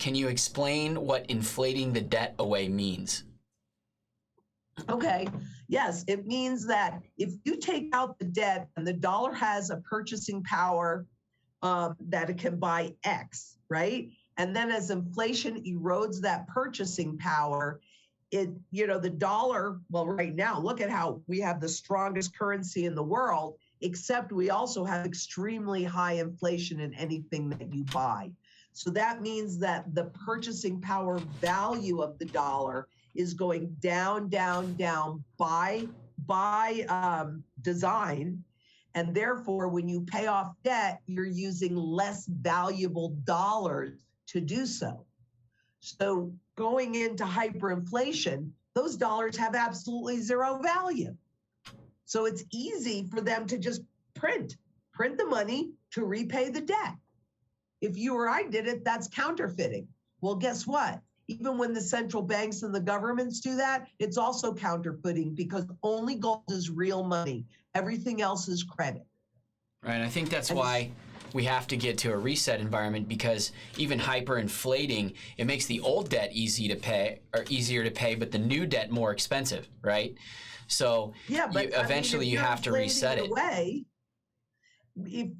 can you explain what inflating the debt away means? Okay, yes, it means that if you take out the debt and the dollar has a purchasing power that it can buy X, right? And then as inflation erodes that purchasing power, the dollar, well, right now, look at how we have the strongest currency in the world, except we also have extremely high inflation in anything that you buy. So that means that the purchasing power value of the dollar is going down, down, down by design. And therefore, when you pay off debt, you're using less valuable dollars to do so. So going into hyperinflation, those dollars have absolutely zero value. So it's easy for them to just print the money to repay the debt. If you or I did it, that's counterfeiting. Well, guess what? Even when the central banks and the governments do that, it's also counterfeiting because only gold is real money. Everything else is credit. Right, and I think that's why we have to get to a reset environment, because even hyperinflating, it makes the old debt easier to pay, but the new debt more expensive, right? So yeah, but eventually you have to reset it.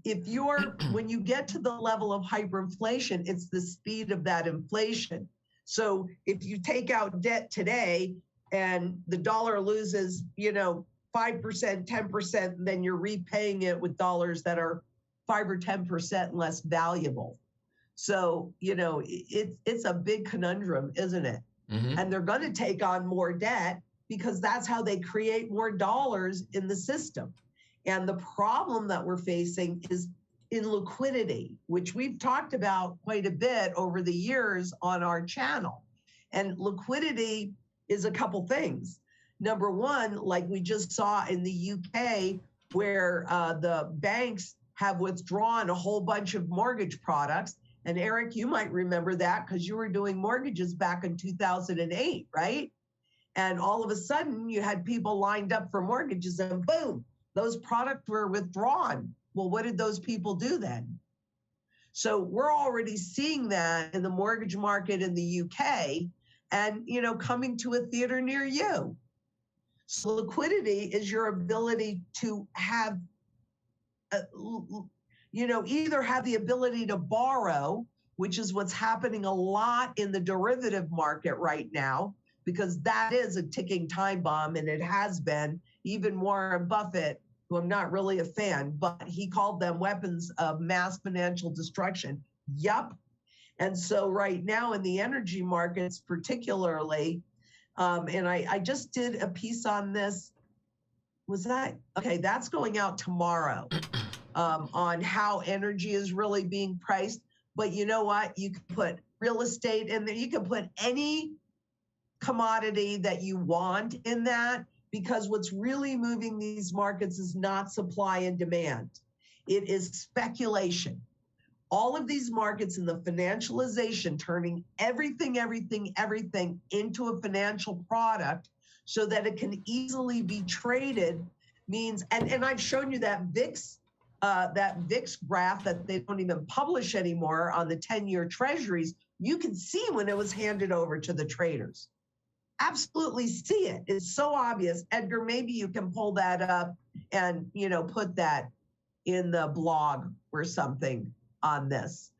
If you're, when you get to the level of hyperinflation, it's the speed of that inflation. So if you take out debt today and the dollar loses, 5%, 10%, then you're repaying it with dollars that are 5 or 10% less valuable. So, it's a big conundrum, isn't it? Mm-hmm. And they're going to take on more debt because that's how they create more dollars in the system. And the problem that we're facing is in liquidity, which we've talked about quite a bit over the years on our channel. And liquidity is a couple things. Number one, like we just saw in the UK, where the banks have withdrawn a whole bunch of mortgage products. And Eric, you might remember that because you were doing mortgages back in 2008, right? And all of a sudden you had people lined up for mortgages and boom, those products were withdrawn. Well, what did those people do then? So we're already seeing that in the mortgage market in the UK and, coming to a theater near you. So liquidity is your ability to have, either have the ability to borrow, which is what's happening a lot in the derivative market right now, because that is a ticking time bomb, and it has been. Even Warren Buffett, who I'm not really a fan, but he called them weapons of mass financial destruction. Yup. And so right now in the energy markets particularly, and I just did a piece on this. That's going out tomorrow on how energy is really being priced. But you know what? You can put real estate in there. You can put any commodity that you want in that, because what's really moving these markets is not supply and demand. It is speculation. All of these markets and the financialization, turning everything into a financial product so that it can easily be traded means, and I've shown you that VIX graph that they don't even publish anymore on the 10-year treasuries. You can see when it was handed over to the traders. Absolutely see it. It's so obvious. Edgar, maybe you can pull that up and, put that in the blog or something on this.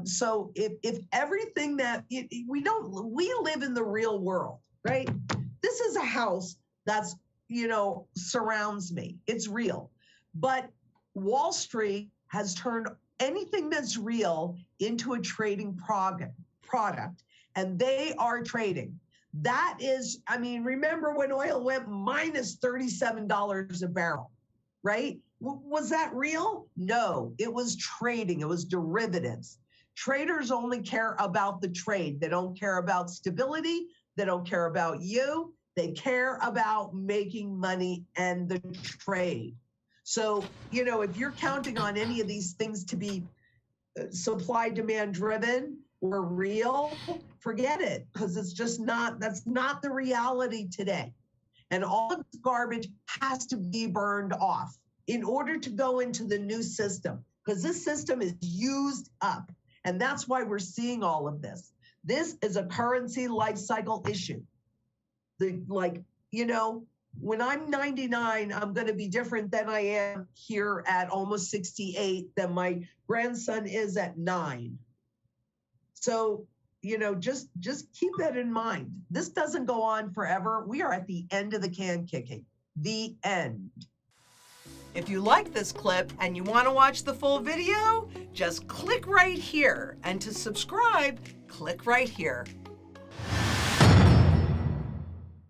So if everything that we live in the real world, right? This is a house that's, surrounds me. It's real. But Wall Street has turned anything that's real into a trading product, and they are trading. That is, remember when oil went minus $37 a barrel, right? Was that real? No, it was trading. It was derivatives. Traders only care about the trade. They don't care about stability. They don't care about you. They care about making money and the trade. So, if you're counting on any of these things to be supply demand driven or real, forget it, because it's just that's not the reality today. And all of this garbage has to be burned off in order to go into the new system, because this system is used up. And that's why we're seeing all of this. This is a currency life cycle issue. When I'm 99, I'm going to be different than I am here at almost 68 than my grandson is at 9. So, just keep that in mind. This doesn't go on forever. We are at the end of the can kicking. The end. If you like this clip and you want to watch the full video, just click right here. And to subscribe, click right here.